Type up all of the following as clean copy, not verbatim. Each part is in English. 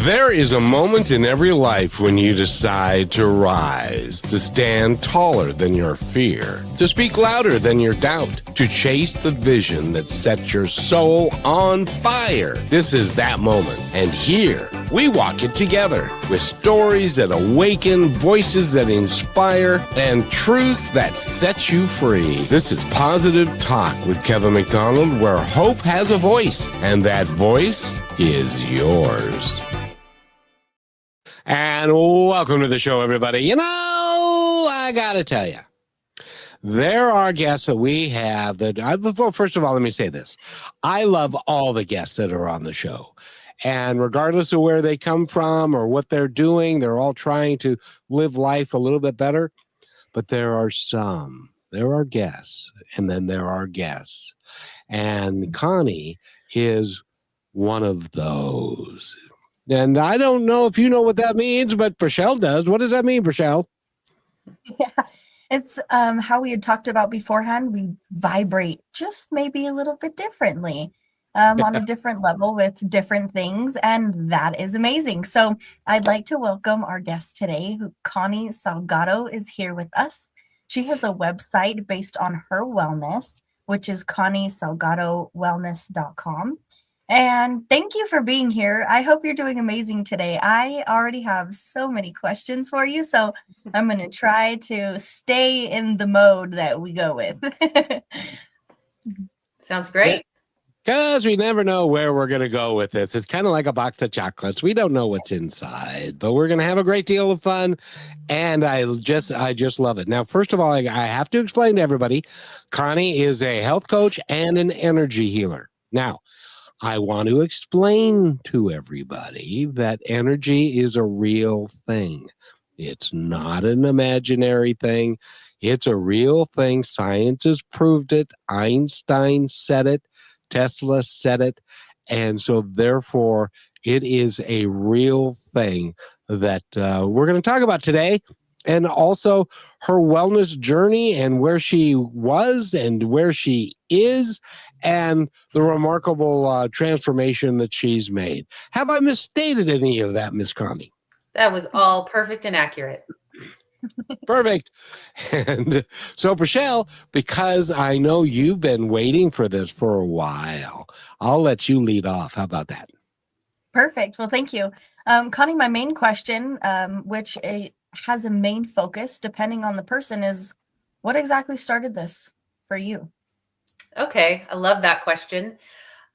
There is a moment in every life when you decide to rise, to stand taller than your fear, to speak louder than your doubt, to chase the vision that sets your soul on fire. This is that moment. And here, we walk it together with stories that awaken, voices that inspire, and truths that set you free. This is Positive Talk with Kevin McDonald, where hope has a voice, and that voice is yours. And welcome to the show, everybody. You know, I got to tell you, there are guests that we have that, first of all, let me say this. I love all the guests that are on the show. And regardless of where they come from or what they're doing, they're all trying to live life a little bit better. But there are guests, and then there are guests. And Connie is one of those. And I don't know if you know what that means, but Rochelle does. What does that mean, Rochelle? Yeah, it's how we had talked about beforehand. We vibrate just maybe a little bit differently on a different level with different things. And that is amazing. So I'd like to welcome our guest today, Connie Salgado is here with us. She has a website based on her wellness, which is conniesalgadowellness.com. And thank you for being here. I hope you're doing amazing today. I already have so many questions for you, so I'm going to try to stay in the mode that we go with. Sounds great. Because we never know where we're going to go with this. It's kind of like a box of chocolates. We don't know what's inside, but we're going to have a great deal of fun. And I just love it. Now, first of all, I have to explain to everybody, Connie is a health coach and an energy healer. Now, I want to explain to everybody that energy is a real thing. It's not an imaginary thing. It's a real thing. Science has proved it. Einstein said it. Tesla said it. And so therefore, it is a real thing that we're going to talk about today. And also her wellness journey and where she was and where she is and the remarkable transformation that she's made. Have I misstated any of that, Miss Connie? That was all perfect and accurate. Perfect. And so, Rochelle, because I know you've been waiting for this for a while, I'll let you lead off. How about that? Perfect. Well, thank you. Connie, my main question, which has a main focus depending on the person, is what exactly started this for you? Okay, I love that question.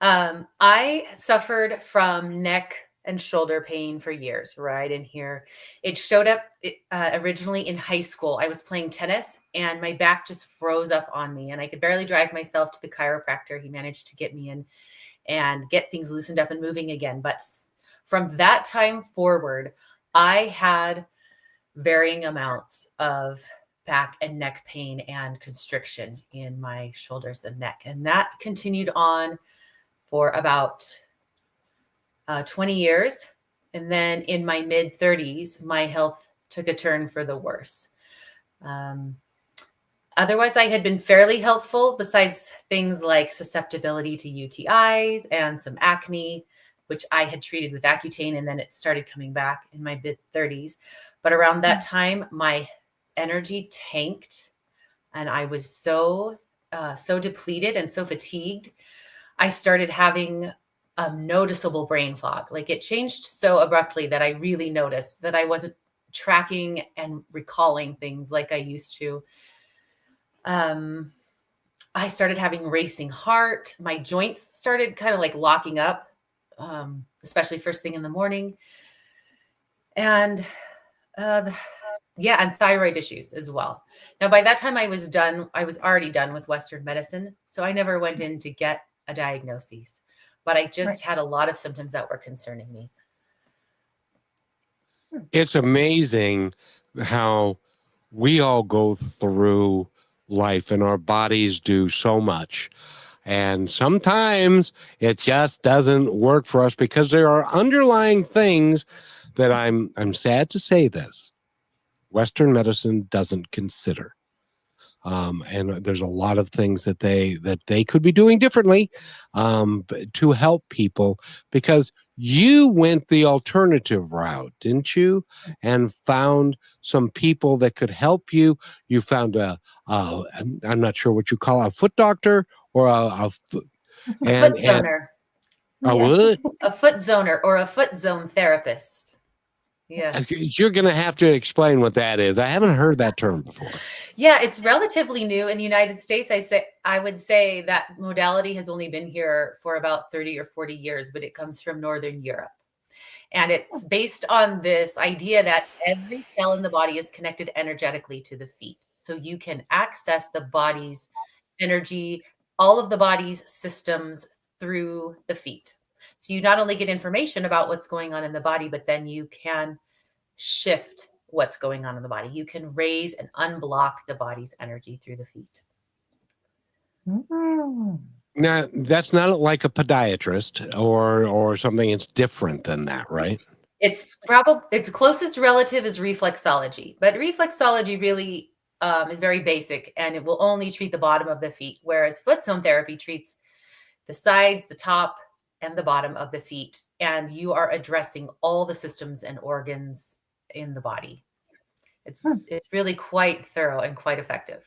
I suffered from neck and shoulder pain for years, right in here. It showed up originally in high school. I was playing tennis and my back just froze up on me and I could barely drive myself to the chiropractor. He managed to get me in and get things loosened up and moving again. But from that time forward, I had varying amounts of back and neck pain and constriction in my shoulders and neck. And that continued on for about 20 years. And then in my mid 30s, my health took a turn for the worse. Otherwise, I had been fairly healthful besides things like susceptibility to UTIs and some acne, which I had treated with Accutane, and then it started coming back in my mid 30s. But around that time, my energy tanked and I was so depleted and so fatigued. I started having a noticeable brain fog. Like it changed so abruptly that I really noticed that I wasn't tracking and recalling things like I used to. I started having racing heart. My joints started kind of like locking up, especially first thing in the morning. And and thyroid issues as well. Now, by that time I was already done with Western medicine. So I never went in to get a diagnosis, but I just had a lot of symptoms that were concerning me. It's amazing how we all go through life and our bodies do so much. And sometimes it just doesn't work for us because there are underlying things that I'm sad to say this, Western medicine doesn't consider. And there's a lot of things that they could be doing differently to help people, because you went the alternative route, didn't you? And found some people that could help you. You found I'm not sure what you call a foot doctor or a foot, A foot and zoner, a Yeah. what? a foot zoner, or a foot zone therapist. Yes. You're going to have to explain what that is. I haven't heard that term before. Yeah, it's relatively new in the United States. I would say that modality has only been here for about 30 or 40 years, but it comes from Northern Europe. And it's based on this idea that every cell in the body is connected energetically to the feet. So you can access the body's energy, all of the body's systems through the feet. So you not only get information about what's going on in the body, but then you can shift what's going on in the body. You can raise and unblock the body's energy through the feet. Mm. Now, that's not like a podiatrist or something. It's different than that, right? Its closest relative is reflexology, but reflexology really is very basic, and it will only treat the bottom of the feet, whereas foot zone therapy treats the sides, the top, and the bottom of the feet, and you are addressing all the systems and organs in the body. It's really quite thorough and quite effective.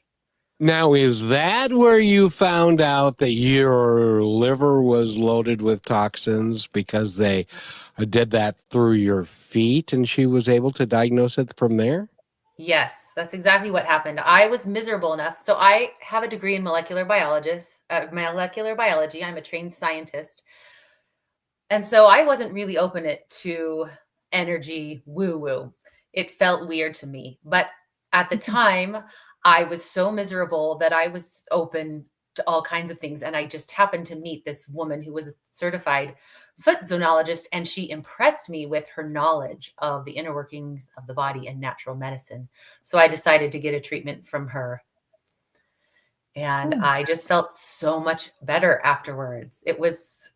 Now, is that where you found out that your liver was loaded with toxins because they did that through your feet and she was able to diagnose it from there? Yes, that's exactly what happened. I was miserable enough. So I have a degree in molecular biology. I'm a trained scientist. And so I wasn't really open to energy woo woo. It felt weird to me. But at the time, I was so miserable that I was open to all kinds of things. And I just happened to meet this woman who was a certified footzonologist, and she impressed me with her knowledge of the inner workings of the body and natural medicine. So I decided to get a treatment from her. And I just felt so much better afterwards. It was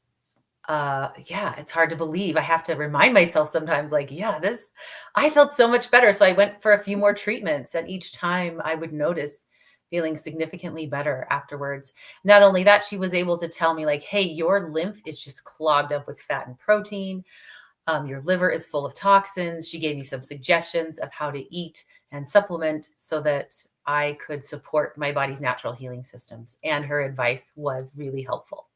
it's hard to believe. I have to remind myself sometimes, like, I felt so much better. So I went for a few more treatments, and each time I would notice feeling significantly better afterwards. Not only that, she was able to tell me, like, hey, your lymph is just clogged up with fat and protein. Your liver is full of toxins. She gave me some suggestions of how to eat and supplement so that I could support my body's natural healing systems. And her advice was really helpful.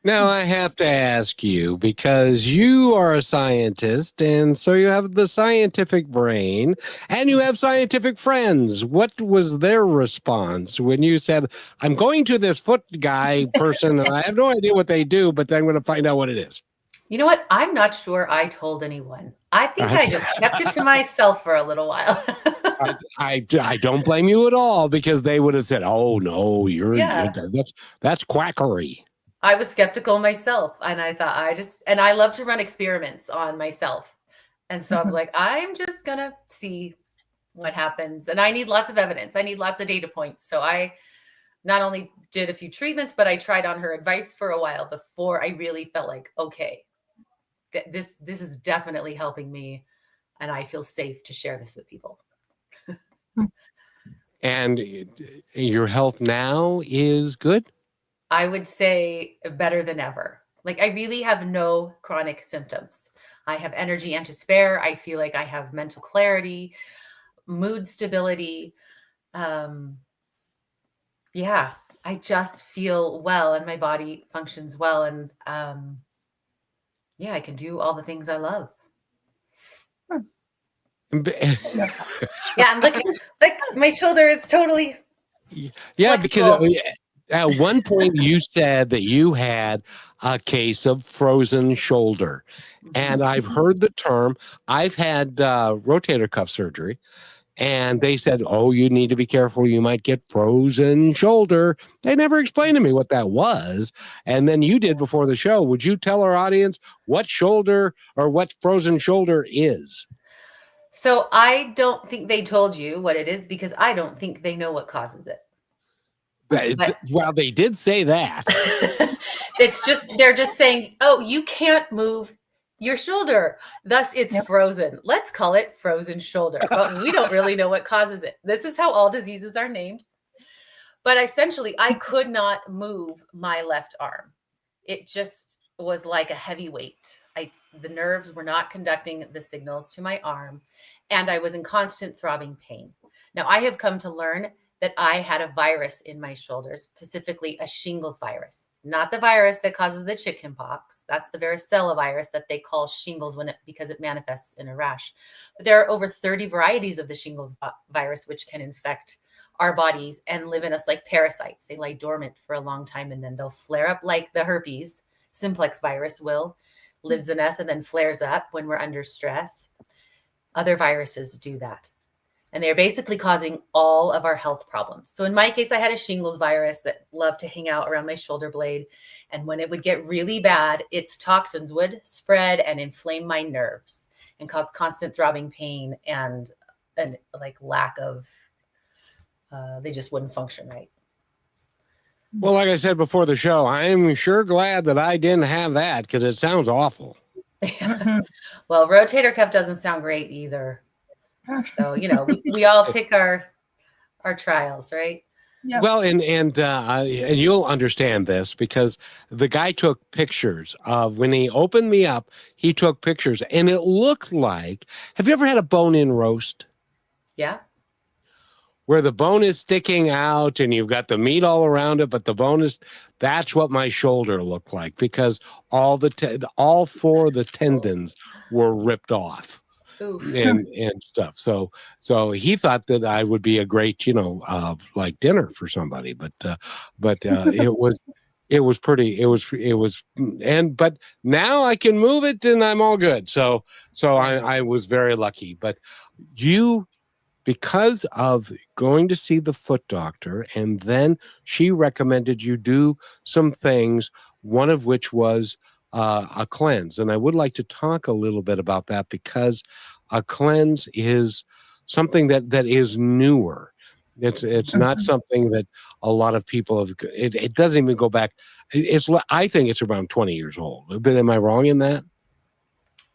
Now, I have to ask you, because you are a scientist, and so you have the scientific brain, and you have scientific friends. What was their response when you said, I'm going to this foot guy person, and I have no idea what they do, but I'm going to find out what it is? You know what? I'm not sure I told anyone. I think I just kept it to myself for a little while. I don't blame you at all, because they would have said, "Oh no, Yeah. that's quackery." I was skeptical myself, and I thought I love to run experiments on myself. And so I was like, I'm just gonna see what happens. And I need lots of evidence. I need lots of data points. So I not only did a few treatments, but I tried on her advice for a while before I really felt like, okay, this is definitely helping me, and I feel safe to share this with people. And your health now is good? I would say better than ever. Like, I really have no chronic symptoms. I have energy and to spare. I feel like I have mental clarity, mood stability. I just feel well, and my body functions well. And I can do all the things I love. Yeah, I'm looking like my shoulder is totally Yeah, because flexible. at one point you said that you had a case of frozen shoulder. And I've heard the term. I've had rotator cuff surgery, and they said, "Oh, you need to be careful. You might get frozen shoulder." They never explained to me what that was. And then you did before the show. Would you tell our audience what shoulder or what frozen shoulder is? So I don't think they told you what it is, because I don't think they know what causes it. But Well, they did say that. they're just saying, oh, you can't move your shoulder, thus it's frozen. Let's call it frozen shoulder. But we don't really know what causes it. This is how all diseases are named. But essentially, I could not move my left arm. It just was like a heavy weight. The nerves were not conducting the signals to my arm, and I was in constant throbbing pain. Now, I have come to learn that I had a virus in my shoulders, specifically a shingles virus, not the virus that causes the chicken pox. That's the varicella virus that they call shingles because it manifests in a rash. But there are over 30 varieties of the shingles virus, which can infect our bodies and live in us like parasites. They lie dormant for a long time, and then they'll flare up like the herpes simplex virus lives in us and then flares up when we're under stress. Other viruses do that. And they're basically causing all of our health problems. So in my case, I had a shingles virus that loved to hang out around my shoulder blade. And when it would get really bad, its toxins would spread and inflame my nerves and cause constant throbbing pain and like lack of, they just wouldn't function right. Well, like I said before the show, I'm sure glad that I didn't have that because it sounds awful. Well, rotator cuff doesn't sound great either. So, we all pick our trials, right? Yep. Well, and you'll understand this because the guy took pictures of when he opened me up. He took pictures, and it looked like. Have you ever had a bone-in roast? Yeah. Where the bone is sticking out, and you've got the meat all around it, but the bone is. That's what my shoulder looked like because all four of the tendons were ripped off. And stuff. So he thought that I would be a great, like dinner for somebody, but it was pretty, but now I can move it and I'm all good. So I was very lucky, but because of going to see the foot doctor, and then she recommended you do some things, one of which was a cleanse. And I would like to talk a little bit about that because a cleanse is something that is newer. It's not something that a lot of people have. It doesn't even go back. I think it's around 20 years old. But am I wrong in that?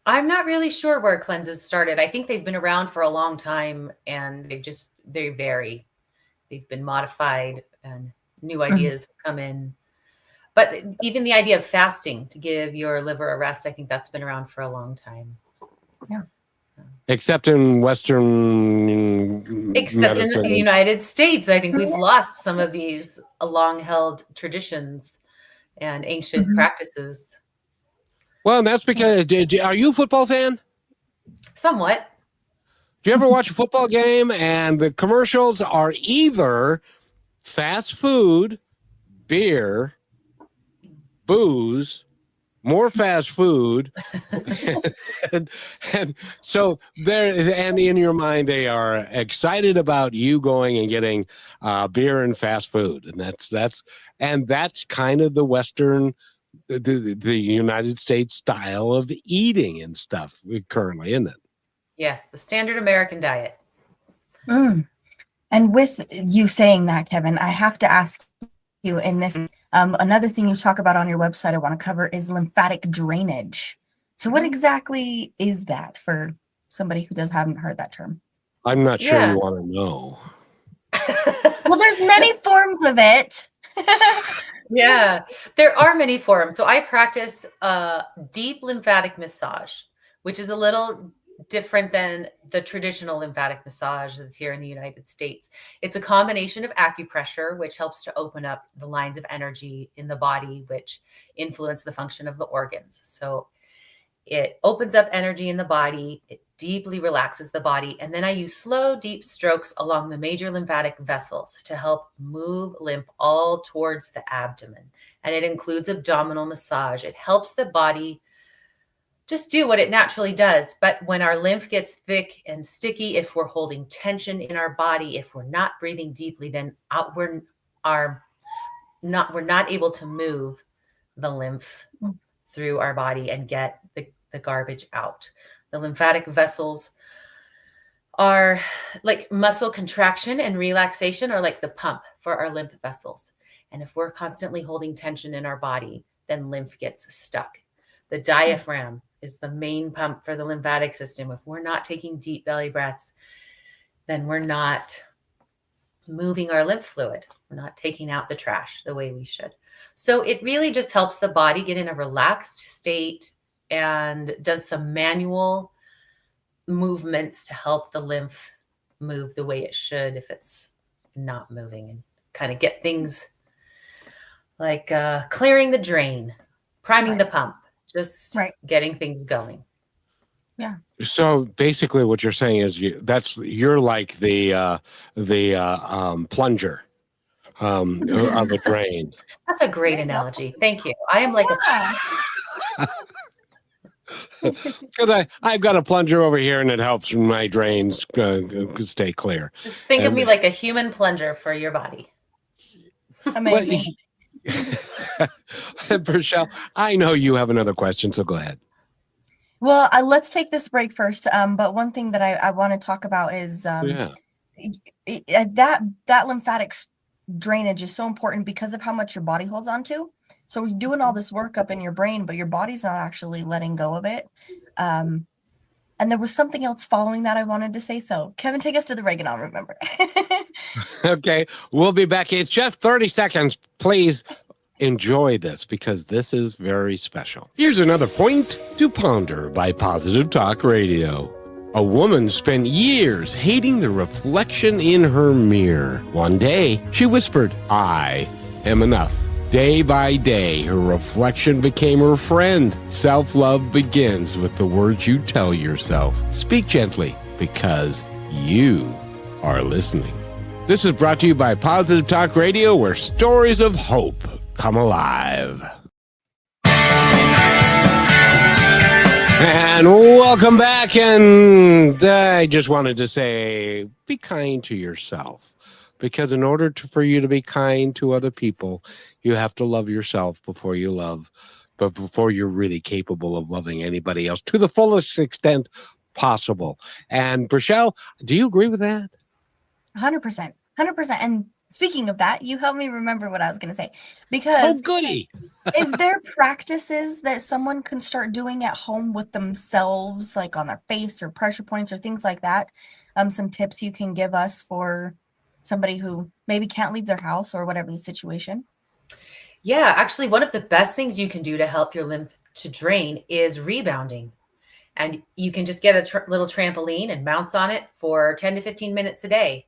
I'm not really sure where cleanses started. I think they've been around for a long time, and they vary. They've been modified, and new ideas have come in. But even the idea of fasting to give your liver a rest, I think that's been around for a long time. Yeah. Except in Western Except medicine. in the United States, I think we've lost some of these long-held traditions and ancient practices. Well, and that's because, are you a football fan? Somewhat. Do you ever watch a football game and the commercials are either fast food, beer, booze, more fast food, and so there, and in your mind they are excited about you going and getting beer and fast food, and that's kind of the Western, the United States style of eating and stuff currently, isn't it? Yes, the standard American diet. And with you saying that, Kevin, I have to ask you in this. Another thing you talk about on your website I want to cover is lymphatic drainage. So what exactly is that for somebody who haven't heard that term? I'm not sure you want to know. Well, there's many forms of it. Yeah, there are many forms. So I practice deep lymphatic massage, which is a little different than the traditional lymphatic massage that's here in the United States. It's a combination of acupressure, which helps to open up the lines of energy in the body, which influence the function of the organs. So it opens up energy in the body. It deeply relaxes the body. And then I use slow, deep strokes along the major lymphatic vessels to help move lymph all towards the abdomen. And it includes abdominal massage. It helps the body just do what it naturally does. But when our lymph gets thick and sticky, if we're holding tension in our body, if we're not breathing deeply, then we're not able to move the lymph through our body and get the garbage out. The lymphatic vessels are like muscle contraction and relaxation, or like the pump for our lymph vessels. And if we're constantly holding tension in our body, then lymph gets stuck. The diaphragm is the main pump for the lymphatic system. If we're not taking deep belly breaths, then we're not moving our lymph fluid. We're not taking out the trash the way we should. So it really just helps the body get in a relaxed state and does some manual movements to help the lymph move the way it should if it's not moving, and kind of get things like clearing the drain, priming the pump, just getting things going. Yeah. So basically, what you're saying is you're like the plunger of a drain. That's a great analogy. Thank you. I am like Because I've got a plunger over here, and it helps my drains stay clear. Just think of me like a human plunger for your body. Amazing. Rochelle, I know you have another question, so go ahead. Well, let's take this break first. But one thing that I want to talk about is that lymphatic drainage is so important because of how much your body holds on to. So you're doing all this work up in your brain, but your body's not actually letting go of it. And there was something else following that I wanted to say. So Kevin, take us to the break and I'll remember. Okay, we'll be back. It's just 30 seconds. Please enjoy this because this is very special. Here's another point to ponder by Positive Talk Radio. A woman spent years hating the reflection in her mirror. One day, she whispered, "I am enough." Day by day, her reflection became her friend. Self-love begins with the words you tell yourself. Speak gently because you are listening. This is brought to you by Positive Talk Radio, where stories of hope come alive. And welcome back. And I just wanted to say, be kind to yourself. Because in order for you to be kind to other people, you have to love yourself before you're really capable of loving anybody else to the fullest extent possible. And Rochelle, do you agree with that? 100%. 100%. And speaking of that, you helped me remember what I was going to say. Because goody. Is there practices that someone can start doing at home with themselves, like on their face or pressure points or things like that? Some tips you can give us for somebody who maybe can't leave their house or whatever the situation? Yeah, actually, one of the best things you can do to help your lymph to drain is rebounding. And you can just get a little trampoline and bounce on it for 10 to 15 minutes a day.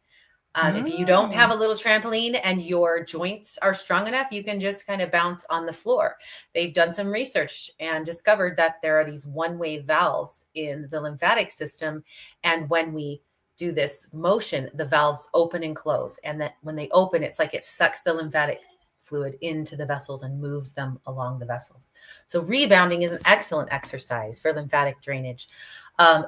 If you don't have a little trampoline and your joints are strong enough, you can just kind of bounce on the floor. They've done some research and discovered that there are these one-way valves in the lymphatic system. And when we do this motion, the valves open and close. And that when they open, it's like it sucks the lymphatic fluid into the vessels and moves them along the vessels. So rebounding is an excellent exercise for lymphatic drainage.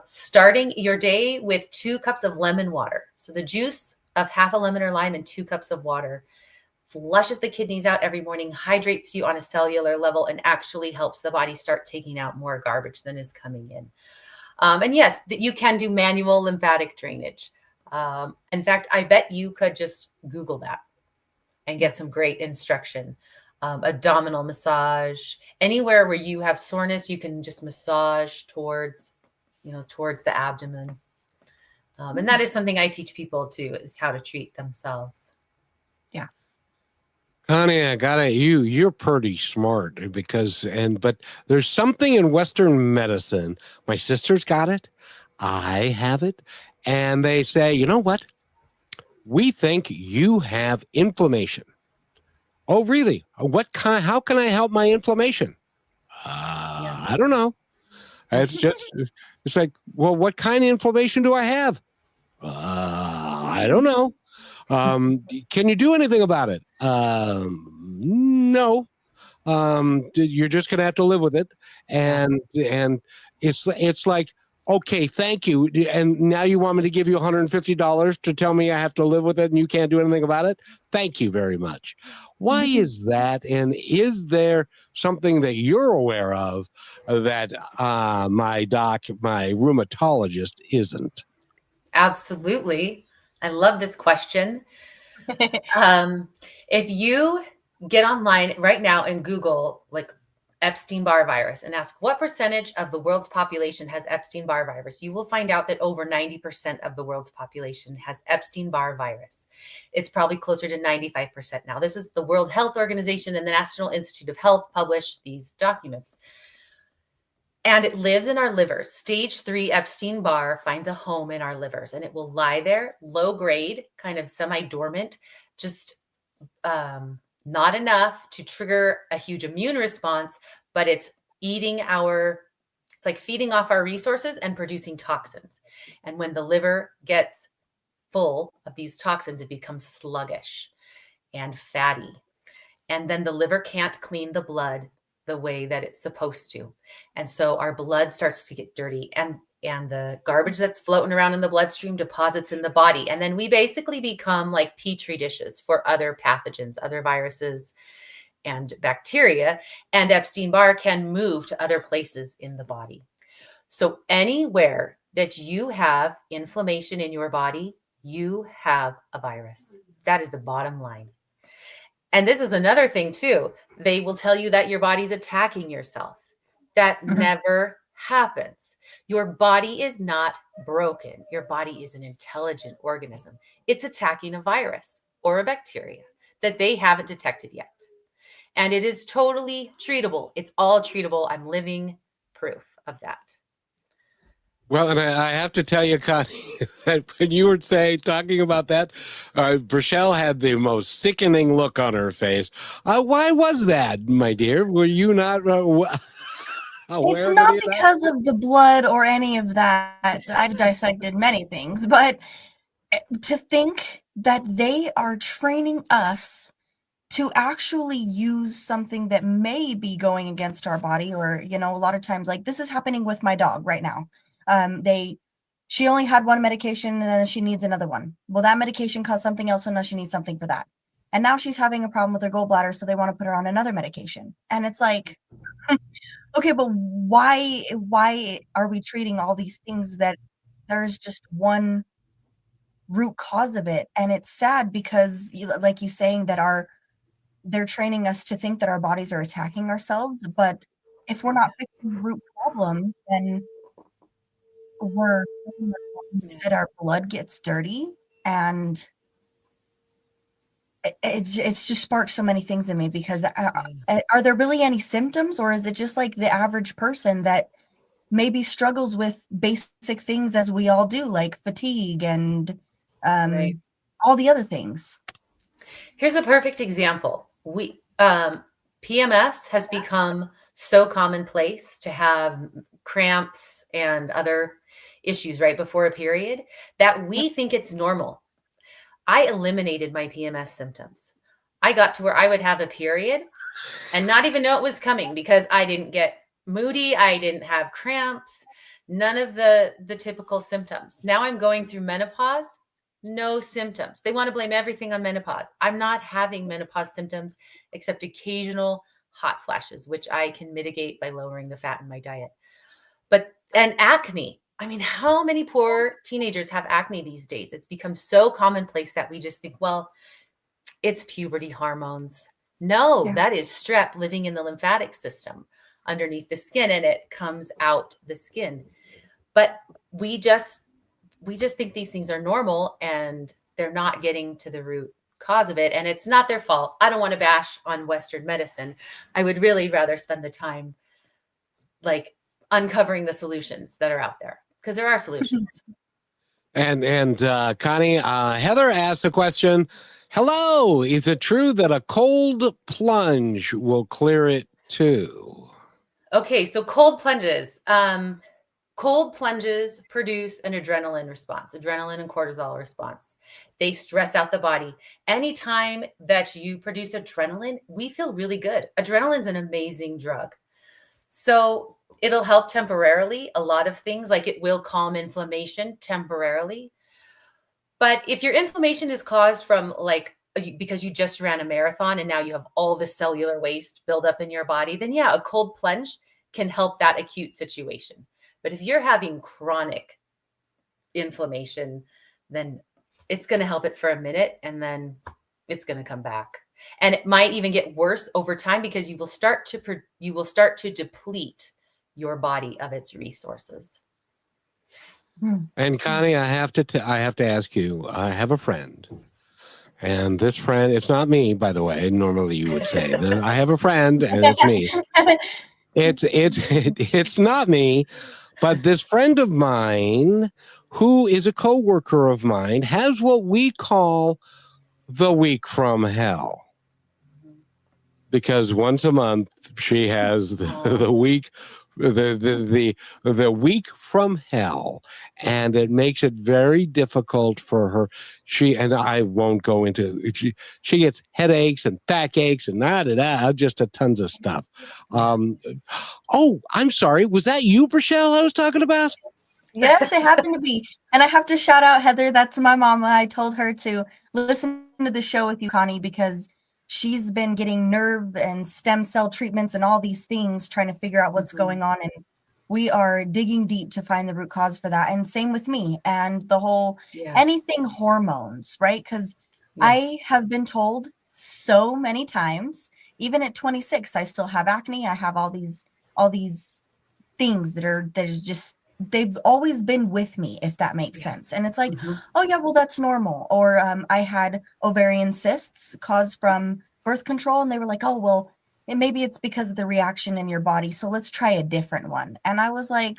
Starting your day with 2 cups of lemon water. So the juice of half a lemon or lime and 2 cups of water flushes the kidneys out every morning, hydrates you on a cellular level, and actually helps the body start taking out more garbage than is coming in. And yes, you can do manual lymphatic drainage. In fact, I bet you could just Google that and get some great instruction. Abdominal massage, anywhere where you have soreness, you can just massage towards the abdomen. And that is something I teach people too, is how to treat themselves. Yeah. Connie, I got it. You're pretty smart but there's something in Western medicine. My sister's got it. I have it. And they say, you know what? We think you have inflammation. Oh, really? How can I help my inflammation? I don't know. It's like, well, what kind of inflammation do I have? I don't know. Can you do anything about it? No. You're just gonna have to live with it. And it's like, okay, thank you. And now you want me to give you $150 to tell me I have to live with it and you can't do anything about it? Thank you very much. Why is that? And is there something that you're aware of that my rheumatologist isn't? Absolutely. I love this question. If you get online right now and Google like Epstein-Barr virus and ask what percentage of the world's population has Epstein-Barr virus, you will find out that over 90% of the world's population has Epstein-Barr virus. It's probably closer to 95% now. This is the World Health Organization and the National Institute of Health published these documents. And it lives in our livers. Stage 3 Epstein-Barr finds a home in our livers, and it will lie there, low grade, kind of semi-dormant, just not enough to trigger a huge immune response, but it's like feeding off our resources and producing toxins. And when the liver gets full of these toxins, it becomes sluggish and fatty. And then the liver can't clean the blood the way that it's supposed to. And so our blood starts to get dirty, and the garbage that's floating around in the bloodstream deposits in the body. And then we basically become like petri dishes for other pathogens, other viruses and bacteria. And Epstein-Barr can move to other places in the body. So anywhere that you have inflammation in your body, you have a virus. That is the bottom line. And this is another thing too. They will tell you that your body's attacking yourself. That never happens. Your body is not broken. Your body is an intelligent organism. It's attacking a virus or a bacteria that they haven't detected yet. And it is totally treatable. It's all treatable. I'm living proof of that. Well, and I have to tell you, Connie, that when you were talking about that, Rochelle had the most sickening look on her face. Why was that, my dear? Were you not aware It's of not any of that? because of the blood or any of that. I've dissected many things, but to think that they are training us to actually use something that may be going against our body, or, a lot of times, like this is happening with my dog right now. She only had one medication and then she needs another one. Well, that medication caused something else, and now she needs something for that. And now she's having a problem with her gallbladder, so they want to put her on another medication. And it's like, okay, but why are we treating all these things that there's just one root cause of it? And it's sad because, like you saying, that they're training us to think that our bodies are attacking ourselves. But if we're not fixing the root problem, then we're hurting ourselves. Instead, our blood gets dirty, and it's just sparked so many things in me, because are there really any symptoms, or is it just like the average person that maybe struggles with basic things as we all do, like fatigue and Right. all the other things? Here's a perfect example. PMS has become so commonplace to have cramps and other issues right before a period that we think it's normal. I eliminated my PMS symptoms. I got to where I would have a period and not even know it was coming, because I didn't get moody. I didn't have cramps, none of the typical symptoms. Now I'm going through menopause, no symptoms. They want to blame everything on menopause. I'm not having menopause symptoms except occasional hot flashes, which I can mitigate by lowering the fat in my diet. And acne. I mean, how many poor teenagers have acne these days? It's become so commonplace that we just think, well, it's puberty hormones. No, Yeah. that is strep living in the lymphatic system underneath the skin, and it comes out the skin. But we just think these things are normal, and they're not getting to the root cause of it. And it's not their fault. I don't want to bash on Western medicine. I would really rather spend the time like uncovering the solutions that are out there, because there are solutions. And Connie, Heather asked a question. Hello, is it true that a cold plunge will clear it too? Okay, so cold plunges. Cold plunges produce an adrenaline response, adrenaline and cortisol response. They stress out the body. Anytime that you produce adrenaline, we feel really good. Adrenaline's an amazing drug. So it'll help temporarily. A lot of things, like it will calm inflammation temporarily. But if your inflammation is caused from because you just ran a marathon and now you have all the cellular waste build up in your body, then yeah, a cold plunge can help that acute situation. But if you're having chronic inflammation, then it's going to help it for a minute, and then it's going to come back. And it might even get worse over time because you will start to deplete your body of its resources. And Connie, I have to ask you. I have a friend, and this friend, it's not me, by the way. Normally, you would say that I have a friend, and it's me. It's not me, but this friend of mine, who is a coworker of mine, has what we call the week from hell. Because once a month she has the week the week from hell, and it makes it very difficult for her. I won't go into she gets headaches and backaches and just a tons of stuff. Oh, I'm sorry, was that you, Rochelle, I was talking about? Yes, it happened to be. And I have to shout out Heather. That's my mama. I told her to listen to the show with you, Connie, because she's been getting nerve and stem cell treatments and all these things, trying to figure out what's going on. And we are digging deep to find the root cause for that. And same with me and the whole anything hormones, right? Because I have been told so many times, even at 26, I still have acne. I have all these things that are just, they've always been with me, if that makes sense. And it's like, oh yeah, well, that's normal. Or I had ovarian cysts caused from birth control, and they were like, oh, well, maybe it's because of the reaction in your body, so let's try a different one. And I was like,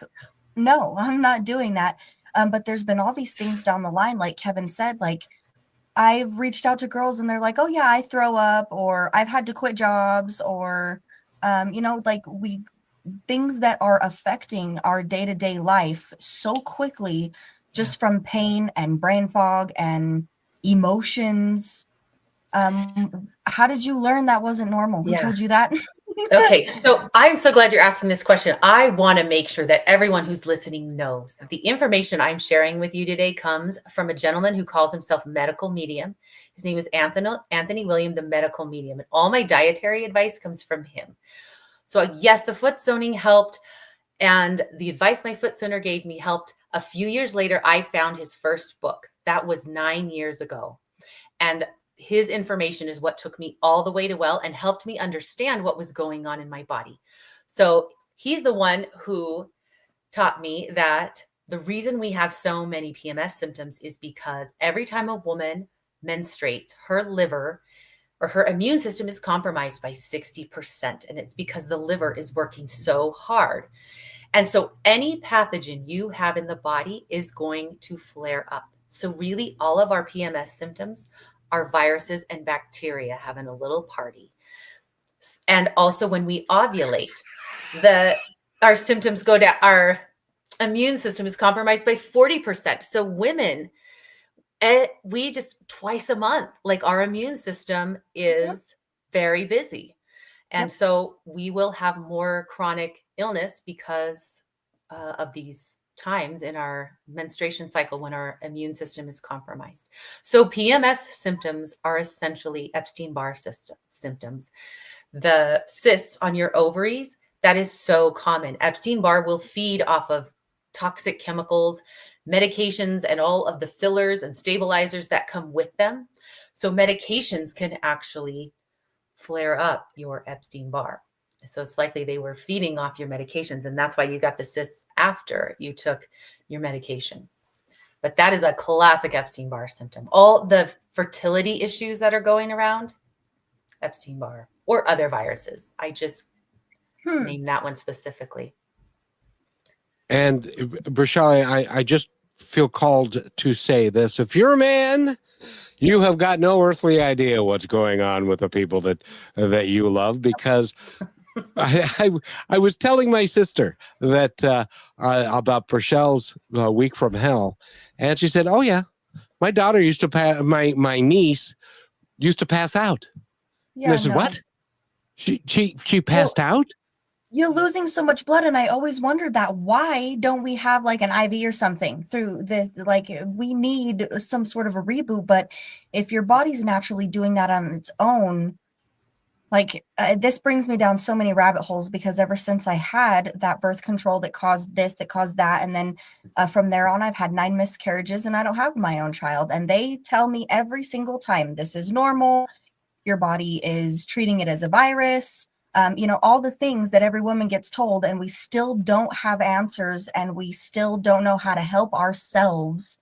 no, I'm not doing that. But there's been all these things down the line, like Kevin said, like I've reached out to girls and they're like, oh yeah, I throw up, or I've had to quit jobs, or like things that are affecting our day-to-day life so quickly, just from pain and brain fog and emotions. How did you learn that wasn't normal? Who told you that? Okay, so I'm so glad you're asking this question. I want to make sure that everyone who's listening knows that the information I'm sharing with you today comes from a gentleman who calls himself medical medium. His name is Anthony William, the medical medium, and all my dietary advice comes from him. So yes, the foot zoning helped, and the advice my foot zoner gave me helped. A few years later, I found his first book. That was 9 years ago. And his information is what took me all the way to well and helped me understand what was going on in my body. So he's the one who taught me that the reason we have so many PMS symptoms is because every time a woman menstruates, her liver or her immune system is compromised by 60%. And it's because the liver is working so hard. And so any pathogen you have in the body is going to flare up. So really all of our PMS symptoms are viruses and bacteria having a little party. And also when we ovulate, our symptoms go down, our immune system is compromised by 40%. So women, we just twice a month, like our immune system is very busy. And so we will have more chronic illness because of these times in our menstruation cycle when our immune system is compromised. So PMS symptoms are essentially Epstein-Barr symptoms. The cysts on your ovaries, that is so common. Epstein-Barr will feed off of toxic chemicals, medications, and all of the fillers and stabilizers that come with them. So medications can actually flare up your Epstein-Barr. So it's likely they were feeding off your medications, and that's why you got the cysts after you took your medication. But that is a classic Epstein-Barr symptom. All the fertility issues that are going around, Epstein-Barr or other viruses. I just named that one specifically. And Brashali, I just feel called to say this. If you're a man, you have got no earthly idea what's going on with the people that you love, because I was telling my sister that about Brachelle's week from hell, and she said, "Oh yeah, my daughter used to my niece used to pass out." Yeah, and I said, "What? She passed out?" You're losing so much blood, and I always wondered that. Why don't we have like an IV or something through like we need some sort of a reboot? But if your body's naturally doing that on its own, like this brings me down so many rabbit holes, because ever since I had that birth control that caused this, that caused that, and then from there on, I've had 9 miscarriages, and I don't have my own child. And they tell me every single time, this is normal. your body is treating it as a virus. All the things that every woman gets told, and we still don't have answers, and we still don't know how to help ourselves,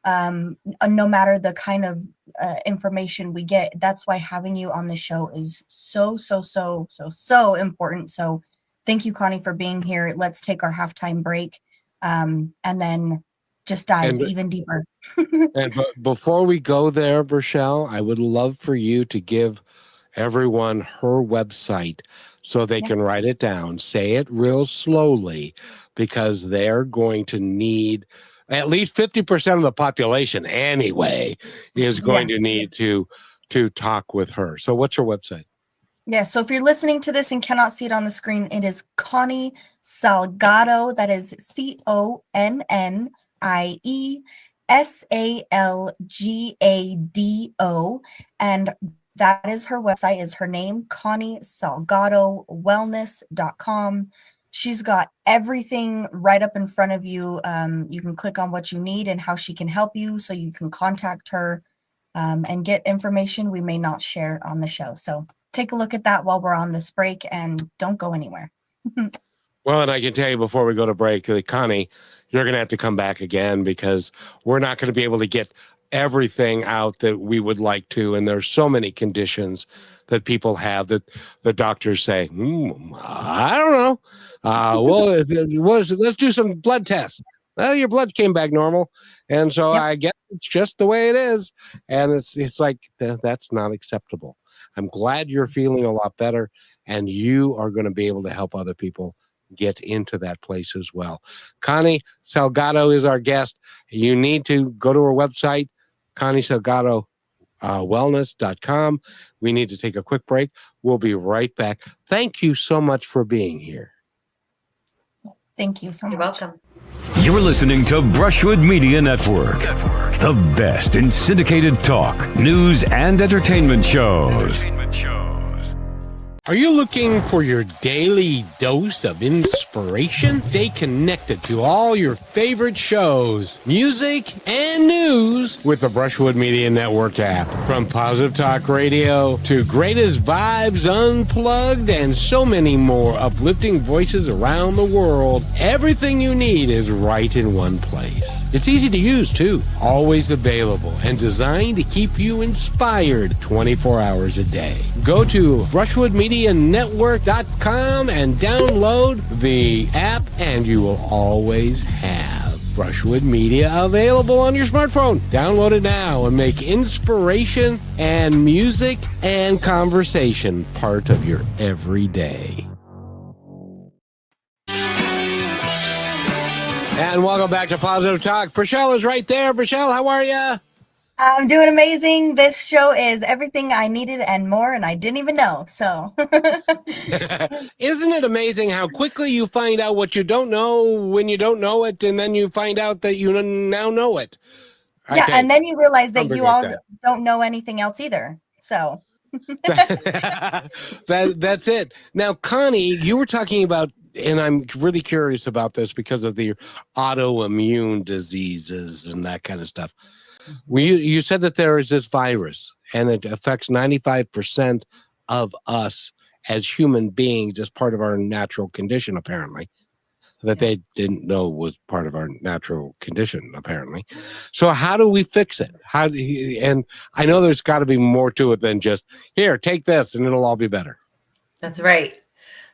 no matter the kind of information we get. That's why having you on the show is so important. So thank you, Connie, for being here. Let's take our halftime break, and then just dive even deeper. Before we go there, Rochelle, I would love for you to give everyone her website so they can write it down. Say it real slowly, because they're going to need, at least 50% of the population anyway is going to need to talk with her. So what's your website? Yeah, so if you're listening to this and cannot see it on the screen, it is Connie Salgado. That is ConnieSalgado. And that is her website, is her name, Connie Salgado Wellness.com. She's got everything right up in front of you. You can click on what you need and how she can help you, so you can contact her and get information we may not share on the show. So take a look at that while we're on this break, and don't go anywhere. Well, and I can tell you before we go to break, Connie, you're going to have to come back again, because we're not going to be able to get everything out that we would like to. And there's so many conditions that people have that the doctors say, I don't know. Let's do some blood tests. Well, your blood came back normal. And so I guess it's just the way it is. And it's like, that's not acceptable. I'm glad you're feeling a lot better, and you are going to be able to help other people get into that place as well. Connie Salgado is our guest. You need to go to her website, Connie Salgado wellness.com. We need to take a quick break. We'll be right back. Thank you so much for being here. Thank you so much. You're welcome. You're listening to Brushwood Media Network, the best in syndicated talk, news, and entertainment shows. Are you looking for your daily dose of inspiration? Stay connected to all your favorite shows, music, and news with the Brushwood Media Network app. From Positive Talk Radio to Greatest Vibes Unplugged and so many more uplifting voices around the world, everything you need is right in one place. It's easy to use, too. Always available and designed to keep you inspired 24 hours a day. Go to brushwoodmedianetwork.com and download the app, and you will always have Brushwood Media available on your smartphone. Download it now and make inspiration and music and conversation part of your everyday. And welcome back to Positive Talk. Rochelle is right there. Rochelle, how are you? I'm doing amazing. This show is everything I needed and more, and I didn't even know. So, isn't it amazing how quickly you find out what you don't know when you don't know it, and then you find out that you now know it? And then you realize that you all don't know anything else either. So, that's it. Now, Connie, you were talking about, and I'm really curious about this because of the autoimmune diseases and that kind of stuff. You said that there is this virus, and it affects 95% of us as human beings as part of our natural condition, apparently, that they didn't know was part of our natural condition, apparently. So how do we fix it? And I know there's got to be more to it than just, here, take this, and it'll all be better. That's right.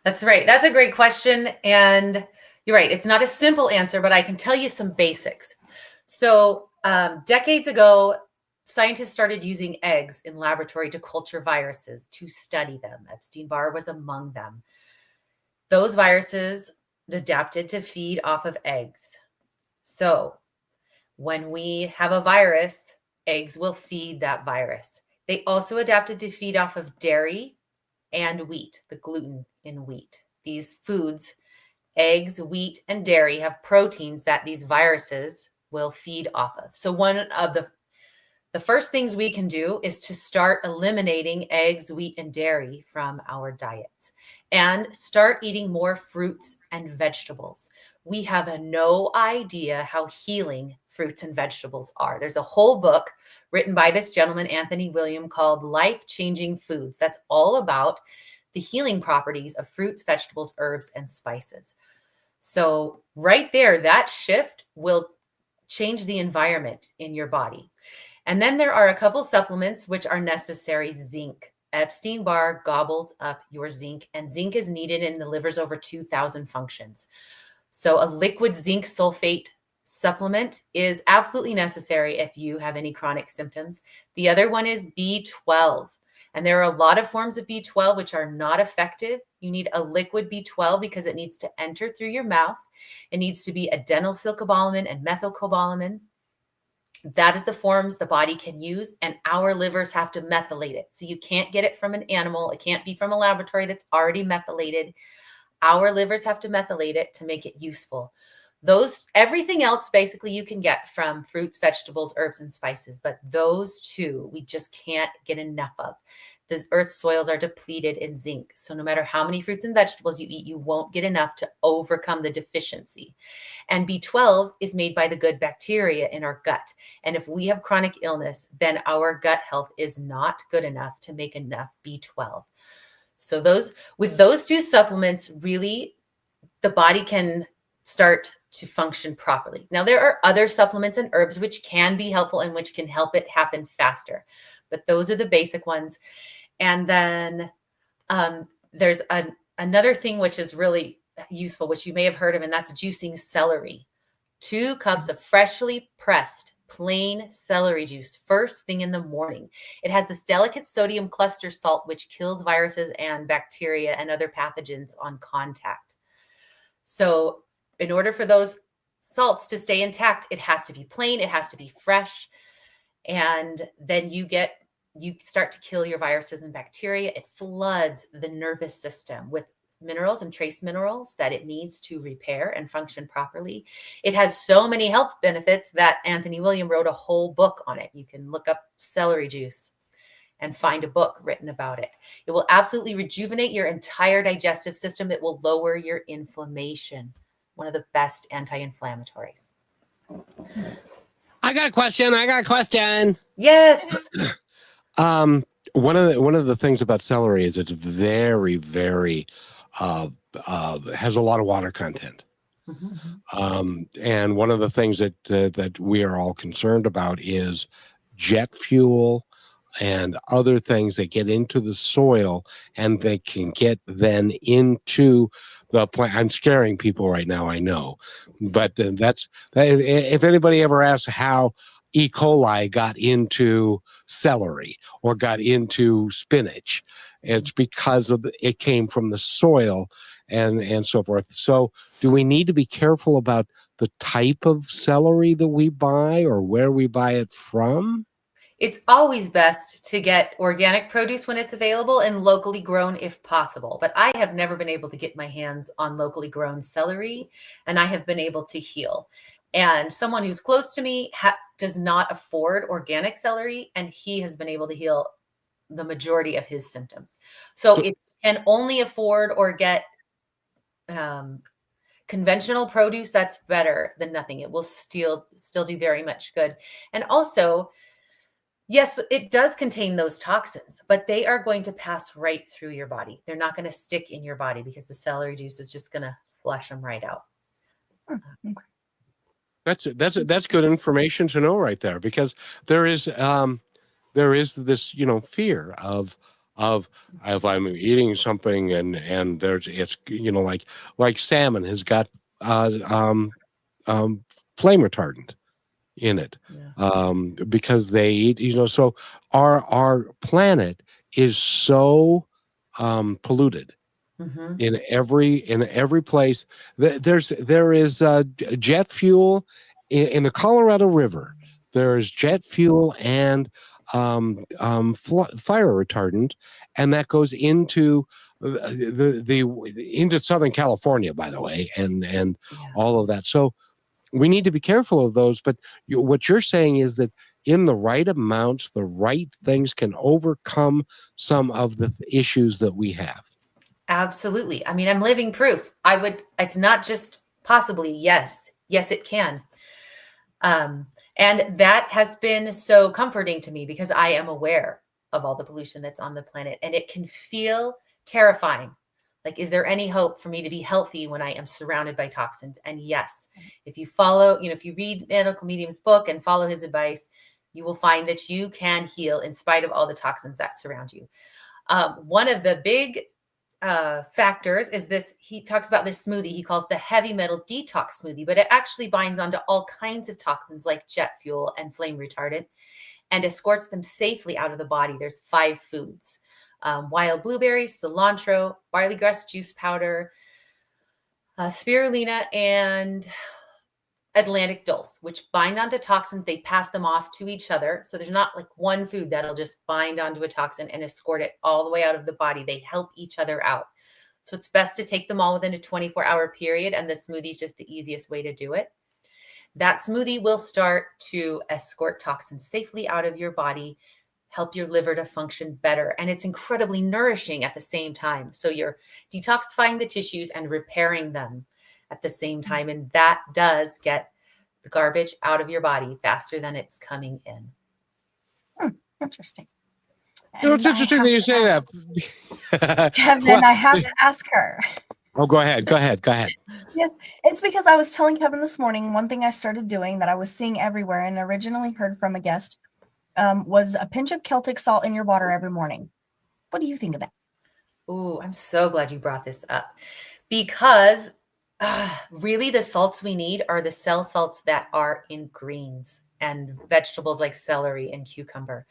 That's right. That's a great question. And you're right. It's not a simple answer, but I can tell you some basics. So decades ago, scientists started using eggs in laboratory to culture viruses, to study them. Epstein-Barr was among them. Those viruses adapted to feed off of eggs. So when we have a virus, eggs will feed that virus. They also adapted to feed off of dairy and wheat, the gluten in wheat. These foods, eggs, wheat, and dairy, have proteins that these viruses will feed off of. So one of the first things we can do is to start eliminating eggs, wheat, and dairy from our diets, and start eating more fruits and vegetables. we have no idea how healing fruits and vegetables are. There's a whole book written by this gentleman, Anthony William, called Life-Changing Foods. That's all about the healing properties of fruits, vegetables, herbs, and spices. So right there, that shift will change the environment in your body. And then there are a couple supplements which are necessary. Zinc. Epstein-Barr gobbles up your zinc, and zinc is needed in the liver's over 2,000 functions. So a liquid zinc sulfate supplement is absolutely necessary if you have any chronic symptoms. The other one is B12. And there are a lot of forms of B12 which are not effective. You need a liquid B12 because it needs to enter through your mouth. It needs to be adenylcobalamin and methylcobalamin. That is the forms the body can use, and our livers have to methylate it. So you can't get it from an animal. It can't be from a laboratory that's already methylated. Our livers have to methylate it to make it useful. Everything else basically you can get from fruits, vegetables, herbs, and spices, but those two we just can't get enough of. The earth's soils are depleted in zinc. So no matter how many fruits and vegetables you eat, you won't get enough to overcome the deficiency. And B12 is made by the good bacteria in our gut. And if we have chronic illness, then our gut health is not good enough to make enough B12. So with those two supplements, really, the body can start to function properly. Now, there are other supplements and herbs which can be helpful and which can help it happen faster. But those are the basic ones. And then there's another thing which is really useful, which you may have heard of, and that's juicing celery. 2 cups of freshly pressed plain celery juice first thing in the morning. It has this delicate sodium cluster salt which kills viruses and bacteria and other pathogens on contact. So in order for those salts to stay intact, it has to be plain, it has to be fresh, and then you start to kill your viruses and bacteria. It floods the nervous system with minerals and trace minerals that it needs to repair and function properly. It has so many health benefits that Anthony William wrote a whole book on it. You can look up celery juice and find a book written about it. It will absolutely rejuvenate your entire digestive system. It will lower your inflammation. One of the best anti-inflammatories. I got a question. Yes. One of the things about celery is it's very, very has a lot of water content. And one of the things that we are all concerned about is jet fuel and other things that get into the soil, and they can get then into the plant. I'm scaring people right now, I know, but if anybody ever asks how E. coli got into celery or got into spinach, it's because it came from the soil and so forth. So do we need to be careful about the type of celery that we buy or where we buy it from? It's always best to get organic produce when it's available and locally grown if possible. But I have never been able to get my hands on locally grown celery, and I have been able to heal. And someone who's close to me does not afford organic celery, and he has been able to heal the majority of his symptoms. So if you can only afford or get conventional produce, that's better than nothing. It will still do very much good. And also, yes, it does contain those toxins, but they are going to pass right through your body. They're not going to stick in your body because the celery juice is just going to flush them right out. That's good information to know right there, because there is this fear of if I'm eating something and it's like salmon has got flame retardant in it, because they eat, so our planet is so polluted. In every place. There is jet fuel in the Colorado River. There is jet fuel and fire retardant, and that goes into into Southern California, by the way, and all of that. So we need to be careful of those. But what you're saying is that in the right amounts, the right things can overcome some of the issues that we have. Absolutely. I mean, I'm living proof. It's not just Possibly, yes. Yes, it can. And that has been so comforting to me because I am aware of all the pollution that's on the planet, and it can feel terrifying. Like, is there any hope for me to be healthy when I am surrounded by toxins? And yes, if you follow, if you read Medical Medium's book and follow his advice, you will find that you can heal in spite of all the toxins that surround you. One of the big factors is this. He talks about this smoothie he calls the heavy metal detox smoothie, but it actually binds onto all kinds of toxins like jet fuel and flame retardant and escorts them safely out of the body. There's 5 foods: wild blueberries, cilantro, barley grass juice powder, spirulina, and Atlantic dulse, which bind onto toxins. They pass them off to each other. So there's not like one food that'll just bind onto a toxin and escort it all the way out of the body. They help each other out. So it's best to take them all within a 24-hour period. And the smoothie is just the easiest way to do it. That smoothie will start to escort toxins safely out of your body, help your liver to function better. And it's incredibly nourishing at the same time. So you're detoxifying the tissues and repairing them at the same time. And that does get the garbage out of your body faster than it's coming in. Interesting. It's interesting that you say that. Kevin, Well, I have to ask her. oh, go ahead. Yes, it's because I was telling Kevin this morning, one thing I started doing that I was seeing everywhere and originally heard from a guest was a pinch of Celtic salt in your water every morning. What do you think of that? Oh, I'm so glad you brought this up, because really the salts we need are the cell salts that are in greens and vegetables like celery and cucumber.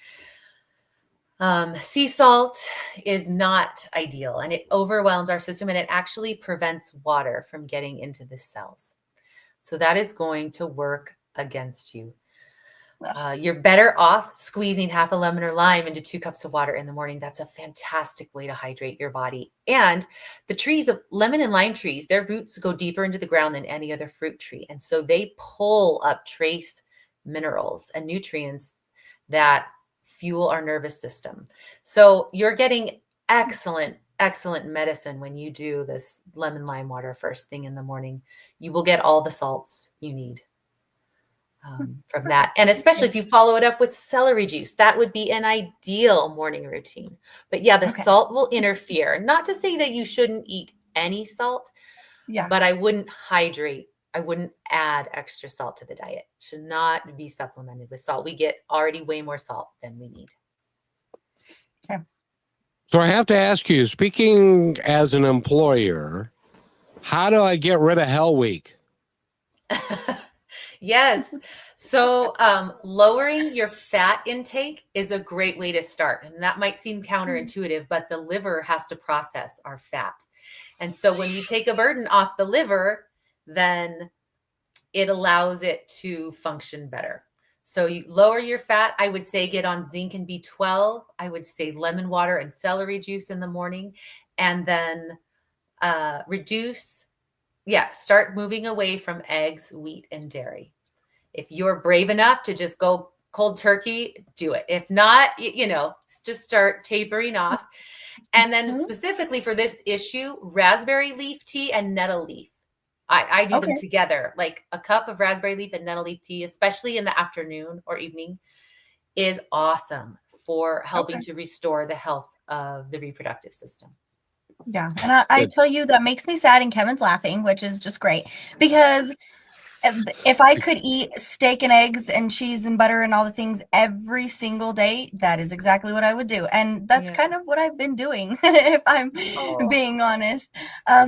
Sea salt is not ideal, and it overwhelms our system, and it actually prevents water from getting into the cells. So that is going to work against you. You're better off squeezing half a lemon or lime into 2 cups of water in the morning. That's a fantastic way to hydrate your body. And the trees of lemon and lime trees, their roots go deeper into the ground than any other fruit tree. And so they pull up trace minerals and nutrients that fuel our nervous system. So you're getting excellent medicine when you do this lemon lime water first thing in the morning. You will get all the salts you need from that. And especially if you follow it up with celery juice, that would be an ideal morning routine. But yeah, the salt will interfere. Not to say that you shouldn't eat any salt, but I wouldn't hydrate. I wouldn't add extra salt to the diet. It should not be supplemented with salt. We get already way more salt than we need. Okay. So I have to ask you, speaking as an employer, how do I get rid of Hell Week? Yes. So lowering your fat intake is a great way to start. And that might seem counterintuitive, but the liver has to process our fat. And so when you take a burden off the liver, then it allows it to function better. So you lower your fat. I would say get on zinc and B12. I would say lemon water and celery juice in the morning. And then start moving away from eggs, wheat, and dairy. If you're brave enough to just go cold turkey, do it. If not, just start tapering off. And then specifically for this issue, raspberry leaf tea and nettle leaf. I do them together. Like a cup of raspberry leaf and nettle leaf tea, especially in the afternoon or evening, is awesome for helping to restore the health of the reproductive system. Yeah. And I tell you, that makes me sad, and Kevin's laughing, which is just great, because if I could eat steak and eggs and cheese and butter and all the things every single day, that is exactly what I would do. And that's kind of what I've been doing, if I'm being honest. I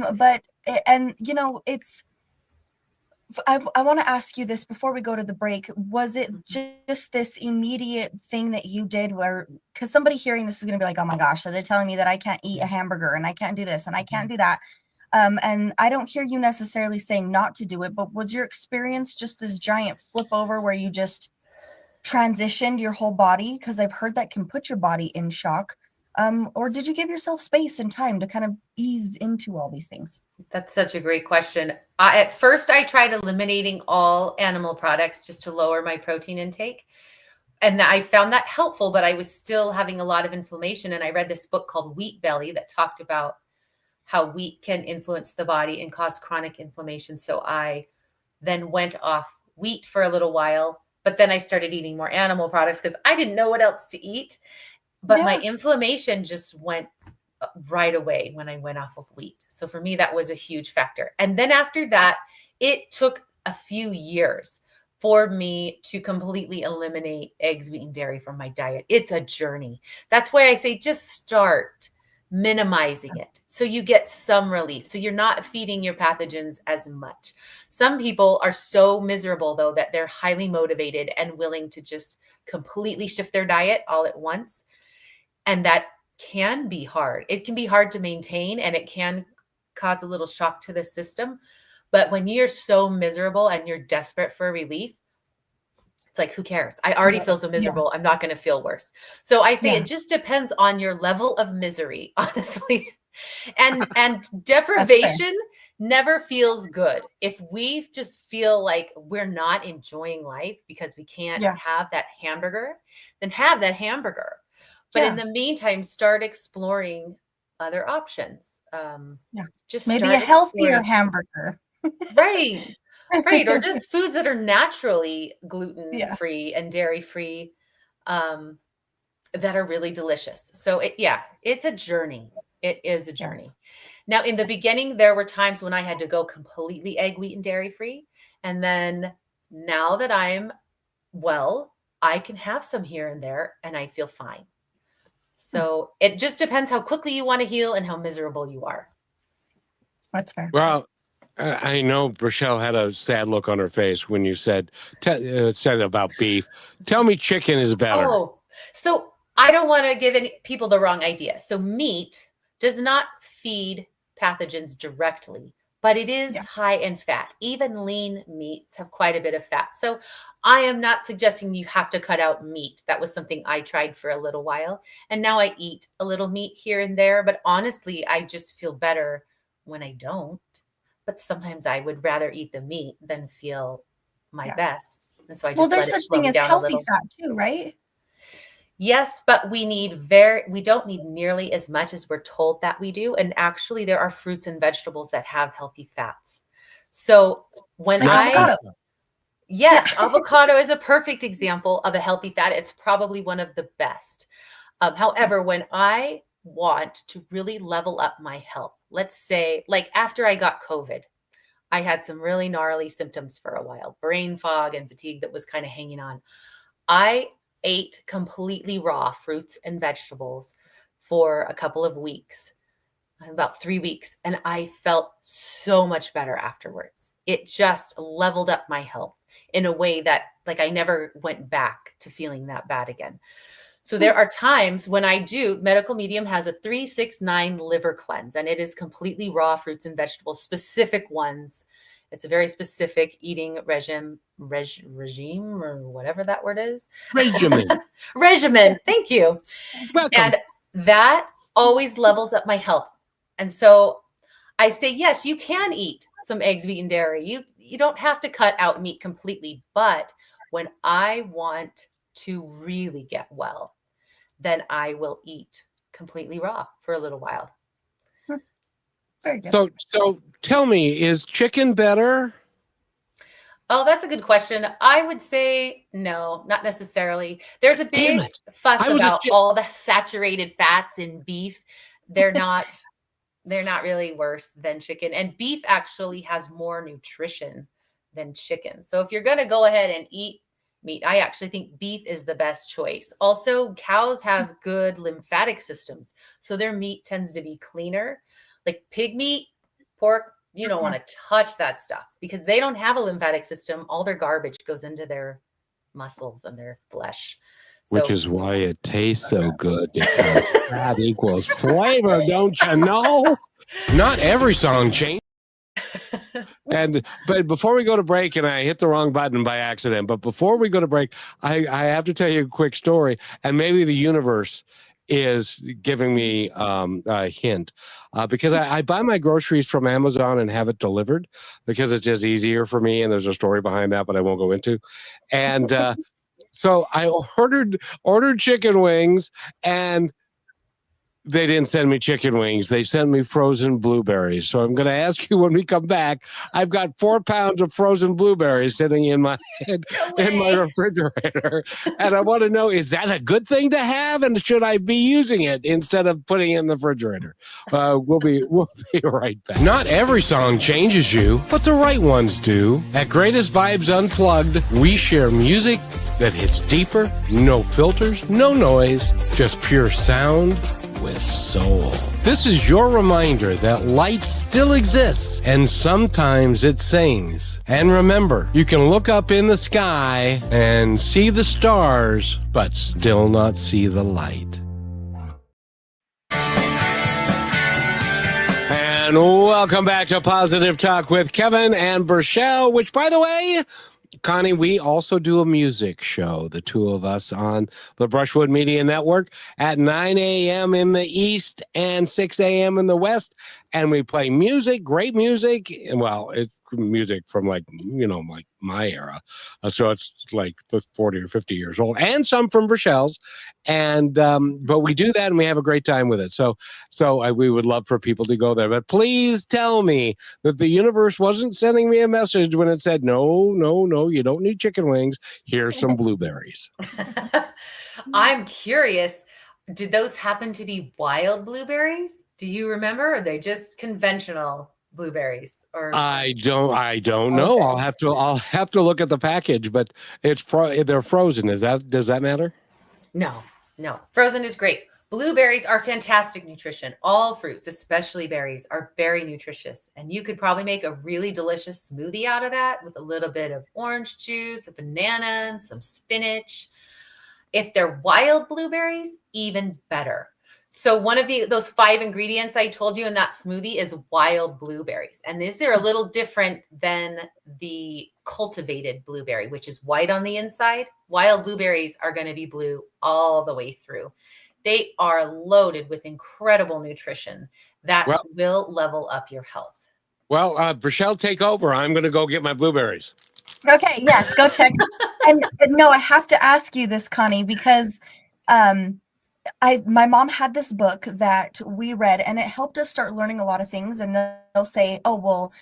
want to ask you this before we go to the break. Was it just this immediate thing that you did where, because somebody hearing this is going to be like, oh my gosh, so they're telling me that I can't eat a hamburger and I can't do this and I can't do that. And I don't hear you necessarily saying not to do it, but was your experience just this giant flip over where you just transitioned your whole body? Because I've heard that can put your body in shock. Or did you give yourself space and time to kind of ease into all these things? That's such a great question. At first, I tried eliminating all animal products just to lower my protein intake. And I found that helpful, but I was still having a lot of inflammation. And I read this book called Wheat Belly that talked about how wheat can influence the body and cause chronic inflammation. So I then went off wheat for a little while, but then I started eating more animal products because I didn't know what else to eat. But my inflammation just went right away when I went off of wheat. So for me, that was a huge factor. And then after that, it took a few years for me to completely eliminate eggs, wheat, and dairy from my diet. It's a journey. That's why I say just start minimizing it so you get some relief. So you're not feeding your pathogens as much. Some people are so miserable, though, that they're highly motivated and willing to just completely shift their diet all at once. And that can be hard. It can be hard to maintain, and it can cause a little shock to the system. But when you're so miserable and you're desperate for relief, it's like, who cares? I already feel so miserable. I'm not going to feel worse. So I say it just depends on your level of misery, honestly. And deprivation never feels good. If we just feel like we're not enjoying life because we can't have that hamburger, then have that hamburger. But in the meantime, start exploring other options. Just maybe a healthier hamburger. Right. Right. Or just foods that are naturally gluten-free and dairy-free that are really delicious. So it's a journey. It is a journey. Now, in the beginning, there were times when I had to go completely egg, wheat, and dairy-free. And then now that I'm well, I can have some here and there and I feel fine. So it just depends how quickly you want to heal and how miserable you are. That's fair. Well, I know Rochelle had a sad look on her face when you said about beef. Tell me chicken is better. Oh, so I don't want to give any people the wrong idea. So meat does not feed pathogens directly, but it is high in fat. Even lean meats have quite a bit of fat. So I am not suggesting you have to cut out meat. That was something I tried for a little while. And now I eat a little meat here and there. But honestly, I just feel better when I don't. But sometimes I would rather eat the meat than feel my best. And so I just there's such thing as healthy fat too, right? Yes, but we don't need nearly as much as we're told that we do. And actually, there are fruits and vegetables that have healthy fats. So avocado is a perfect example of a healthy fat. It's probably one of the best. However, when I want to really level up my health, let's say like after I got COVID, I had some really gnarly symptoms for a while, brain fog and fatigue that was kind of hanging on. I ate completely raw fruits and vegetables for a couple of weeks, about 3 weeks, and I felt so much better afterwards. It just leveled up my health in a way that like I never went back to feeling that bad again. So there are times when I do, Medical Medium has a 3-6-9 liver cleanse, and it is completely raw fruits and vegetables, specific ones. It's a very specific eating regime or whatever that word is. Regimen. Thank you. Welcome. And that always levels up my health. And so I say, yes, you can eat some eggs, wheat, and dairy. You don't have to cut out meat completely. But when I want to really get well, then I will eat completely raw for a little while. Very good. So tell me, is chicken better? Oh, that's a good question. I would say no, not necessarily. There's a big fuss about all the saturated fats in beef. They're not really worse than chicken. And beef actually has more nutrition than chicken. So if you're going to go ahead and eat meat, I actually think beef is the best choice. Also, cows have good lymphatic systems, so their meat tends to be cleaner. Like pig meat, pork, you don't want to touch that stuff because they don't have a lymphatic system. All their garbage goes into their muscles and their flesh. Which is why it tastes so good, because that equals flavor, don't you know? Not every song changes. But before we go to break, and I hit the wrong button by accident, but before we go to break, I have to tell you a quick story, and maybe the universe is giving me a hint, because I buy my groceries from Amazon and have it delivered because it's just easier for me, and there's a story behind that, but I won't go into. And so I ordered chicken wings, and They didn't send me chicken wings. They sent me frozen blueberries. So I'm going to ask you when we come back. I've got 4 pounds of frozen blueberries sitting in my refrigerator, and I want to know: is that a good thing to have, and should I be using it instead of putting it in the refrigerator? We'll be right back. Not every song changes you, but the right ones do. At Greatest Vibes Unplugged, we share music that hits deeper, no filters, no noise, just pure sound with soul. This is your reminder that light still exists, and sometimes it sings. And remember, you can look up in the sky and see the stars, but still not see the light. And welcome back to Positive Talk with Kevin and Burchelle, which, by the way, Connie, we also do a music show, the two of us, on the Brushwood Media Network at 9 a.m. in the East and 6 a.m. in the West. And we play music, great music. And well, it's music from like my era. So it's like 40 or 50 years old, and some from Brochelle's. And but we do that and we have a great time with it. So we would love for people to go there. But please tell me that the universe wasn't sending me a message when it said, no, you don't need chicken wings. Here's some blueberries. I'm curious. Did those happen to be wild blueberries? Do you remember? Or are they just conventional blueberries? Or I don't know. Okay. I'll have to look at the package, but they're frozen. Does that matter? No. Frozen is great. Blueberries are fantastic nutrition. All fruits, especially berries, are very nutritious. And you could probably make a really delicious smoothie out of that with a little bit of orange juice, a banana, and some spinach. If they're wild blueberries, even better. So one of those 5 ingredients I told you in that smoothie is wild blueberries. And these are a little different than the cultivated blueberry, which is white on the inside. Wild blueberries are going to be blue all the way through. They are loaded with incredible nutrition that will level up your health. Well, Brachelle, take over. I'm going to go get my blueberries. Okay, yes, go check. And no, I have to ask you this, Connie, because my mom had this book that we read, and it helped us start learning a lot of things. And they'll say, "Oh, well,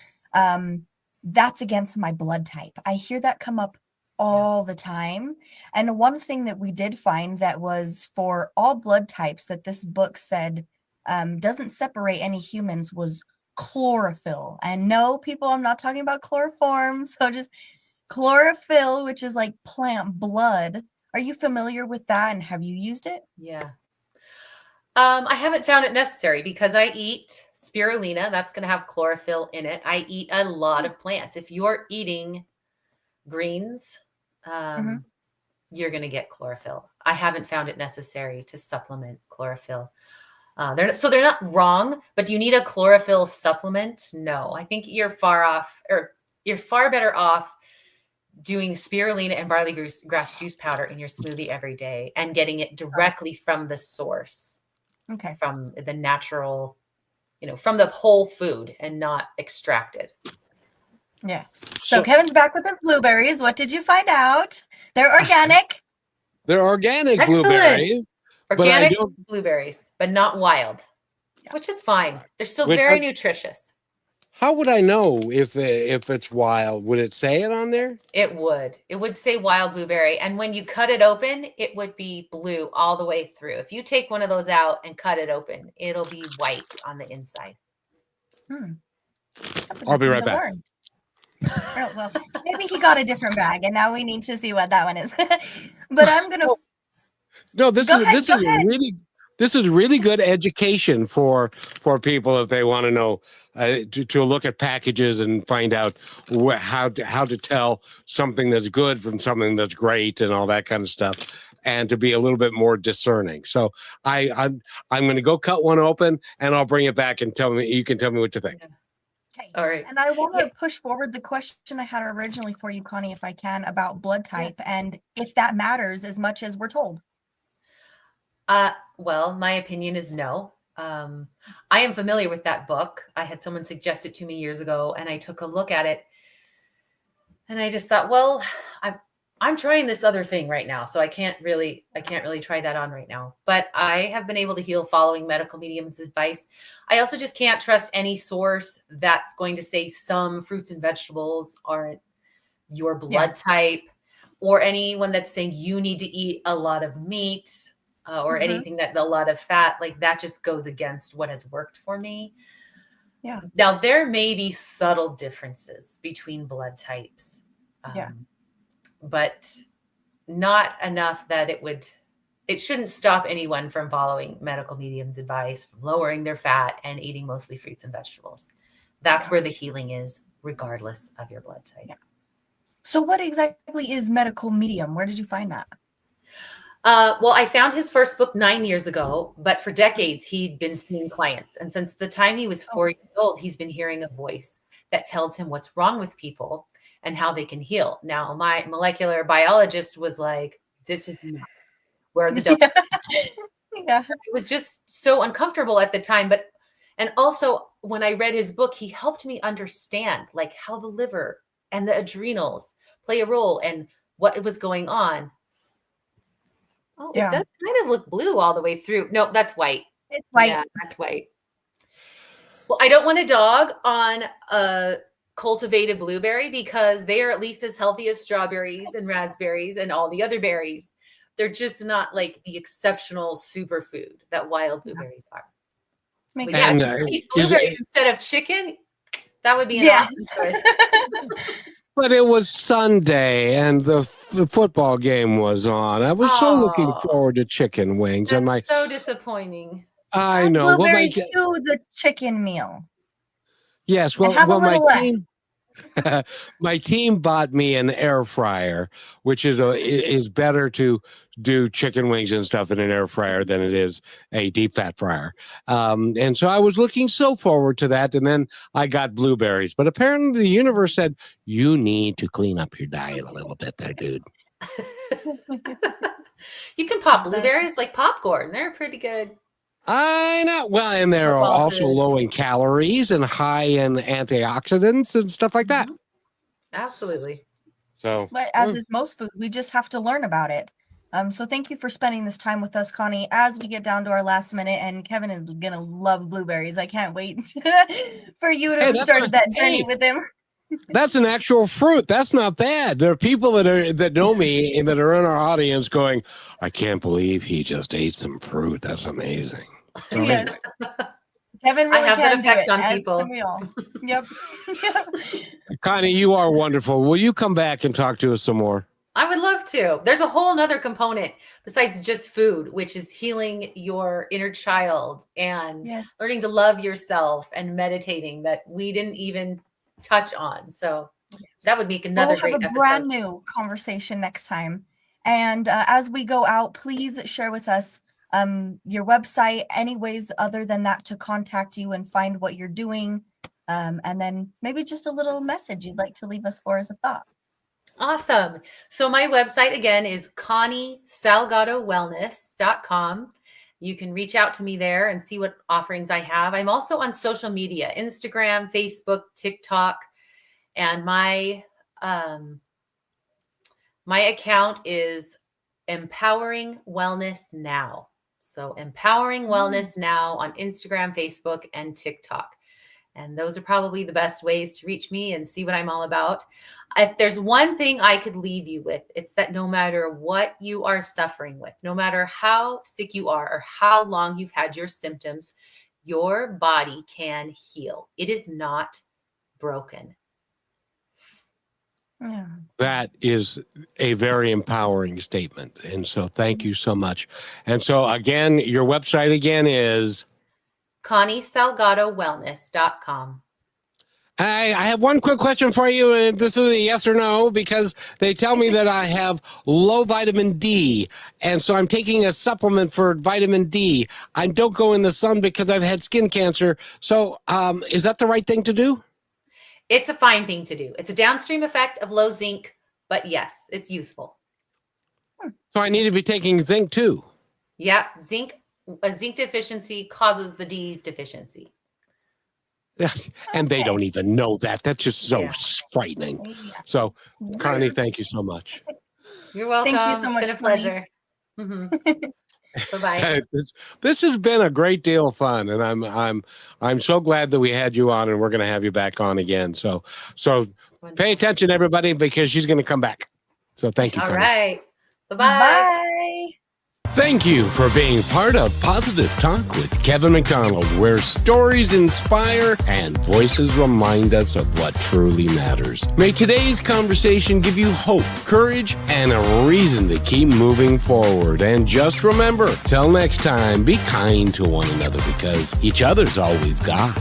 that's against my blood type." I hear that come up all the time. And one thing that we did find that was for all blood types that this book said doesn't separate any humans was chlorophyll. And no, people, I'm not talking about chloroform. So just chlorophyll, which is like plant blood. Are you familiar with that, and have you used it? Yeah. I haven't found it necessary because I eat spirulina. That's going to have chlorophyll in it. I eat a lot of plants. If you're eating greens, you're going to get chlorophyll. I haven't found it necessary to supplement chlorophyll. They're not wrong, but do you need a chlorophyll supplement? No, I think you're far off, or you're far better off doing spirulina and barley grass juice powder in your smoothie every day and getting it directly from the source. Okay. From the natural, from the whole food and not extracted. Yes. So Kevin's back with his blueberries. What did you find out? They're organic. They're organic. Excellent. Blueberries. Organic blueberries, but not wild, which is fine. They're still very nutritious. How would I know if it's wild? Would it say it on there? It would say wild blueberry. And when you cut it open, it would be blue all the way through. If you take one of those out and cut it open, it'll be white on the inside. I'll be right back. Oh, well, maybe he got a different bag, and now we need to see what that one is. But I'm going to... No, this is really good education for people if they want to know to look at packages and find out how to tell something that's good from something that's great and all that kind of stuff, and to be a little bit more discerning. So I'm going to go cut one open, and I'll bring it back and you can tell me what you think. Okay. All right. And I want to push forward the question I had originally for you, Connie, if I can, about blood type and if that matters as much as we're told. Well, my opinion is no. I am familiar with that book. I had someone suggest it to me years ago, and I took a look at it, and I just thought, well, I'm trying this other thing right now, so I can't really try that on right now. But I have been able to heal following medical medium's advice. I also just can't trust any source that's going to say some fruits and vegetables aren't your blood type, or anyone that's saying you need to eat a lot of meat or anything that a lot of fat, like that just goes against what has worked for me. Yeah. Now there may be subtle differences between blood types. But not enough that it shouldn't stop anyone from following medical medium's advice, from lowering their fat and eating mostly fruits and vegetables. That's where the healing is, regardless of your blood type. Yeah. So what exactly is medical medium? Where did you find that? Well, I found his first book 9 years ago, but for decades he'd been seeing clients. And since the time he was 4 years old, he's been hearing a voice that tells him what's wrong with people and how they can heal. Now, my molecular biologist was like, this is not where the devil. Yeah. It was just so uncomfortable at the time. And also when I read his book, he helped me understand like how the liver and the adrenals play a role and what was going on. Oh, it does kind of look blue all the way through. No, that's white. It's white. Yeah, that's white. Well, I don't want a dog on a cultivated blueberry because they are at least as healthy as strawberries and raspberries and all the other berries. They're just not like the exceptional superfood that wild blueberries are. But yeah, eat blueberries instead of chicken. That would be an awesome choice. But it was Sunday and the football game was on. I was so looking forward to chicken wings. That's so disappointing. I know. Blueberries to the chicken meal. Yes, well, my team bought me an air fryer, which is better to do chicken wings and stuff in an air fryer than it is a deep fat fryer. And so I was looking so forward to that, and then I got blueberries. But apparently the universe said, you need to clean up your diet a little bit there, dude. You can pop blueberries like popcorn. They're pretty good. I know. Well, and they're also low in calories and high in antioxidants and stuff like that. Absolutely. So, but as is most food, we just have to learn about it. So thank you for spending this time with us, Connie, as we get down to our last minute, and Kevin is going to love blueberries. I can't wait for you to have started that journey with him. That's an actual fruit. That's not bad. There are people that know me and that are in our audience going, I can't believe he just ate some fruit. That's amazing. So yes. Kevin really I have can that effect do it, on people. We all. Yep. Connie, you are wonderful. Will you come back and talk to us some more? I would love to. There's a whole nother component besides just food, which is healing your inner child and learning to love yourself and meditating that we didn't even touch on. So that would make another great episode. We'll have a brand new conversation next time. And as we go out, please share with us your website, any ways other than that to contact you and find what you're doing. And then maybe just a little message you'd like to leave us for as a thought. Awesome. So my website again is ConnieSalgadoWellness.com. You can reach out to me there and see what offerings I have. I'm also on social media, Instagram, Facebook, TikTok, and my account is Empowering Wellness Now. So Empowering Wellness Now on Instagram, Facebook, and TikTok. And those are probably the best ways to reach me and see what I'm all about. If there's one thing I could leave you with, it's that no matter what you are suffering with, no matter how sick you are or how long you've had your symptoms, your body can heal. It is not broken. Yeah. That is a very empowering statement. And so thank you so much. And so again, your website again is ConnieSalgadoWellness.com. I have one quick question for you, and this is a yes or no, because they tell me that I have low vitamin D, and so I'm taking a supplement for vitamin D. I don't go in the sun because I've had skin cancer. So is that the right thing to do? It's a fine thing to do. It's a downstream effect of low zinc, but yes, it's useful. So I need to be taking zinc too. Yeah, a zinc deficiency causes the D deficiency. And they don't even know that. That's just so frightening. So, Connie, thank you so much. You're welcome. Thank you so It's much, been a Connie. pleasure. Bye-bye. This has been a great deal of fun, and I'm so glad that we had you on, and we're going to have you back on again. So pay attention, everybody, because she's going to come back. So thank you, All Connie. right. Bye-bye. Bye. Thank you for being part of Positive Talk with Kevin McDonald, where stories inspire and voices remind us of what truly matters. May today's conversation give you hope, courage, and a reason to keep moving forward. And just remember, till next time, be kind to one another because each other's all we've got.